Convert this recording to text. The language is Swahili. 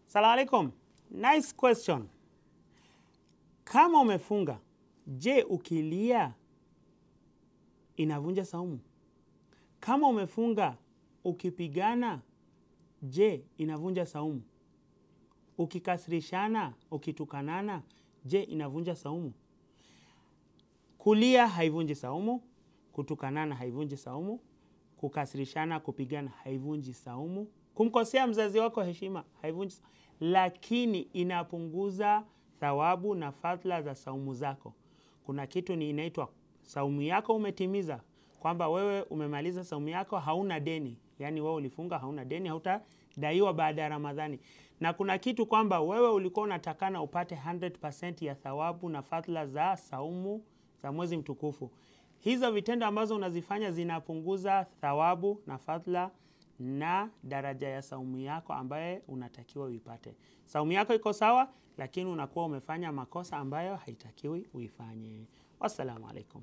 Salamu alaikum. Nice question. Kama umefunga, je, ukilia inavunja saumu? Kama umefunga ukipigana, je, inavunja saumu? Ukikasirishana, ukitukanana, je, inavunja saumu? Kulia haivunji saumu, kutukanana haivunji saumu, kukasirishana, kupigana haivunji saumu, kumkosea mzazi wako heshima haivunji saumu, lakini inapunguza thawabu na fadhila za saumu zako. Kuna kitu ni inaitwa saumu yako umetimiza, kwamba wewe umemaliza saumu yako, hauna deni. Yani wewe ulifunga, hauna deni, hautadaiwa baada ya Ramadhani. Na kuna kitu kwamba wewe ulikuwa unatakana upate 100% ya thawabu na fadhila za saumu za mwezi mtukufu. Hizo vitendo ambazo unazifanya zinapunguza thawabu na fadhila na daraja ya saumu yako ambaye unatakiwa uipate. Saumu yako iko sawa, lakini unakuwa umefanya makosa ambayo haitakiwi uifanye. Wassalamu alaikum.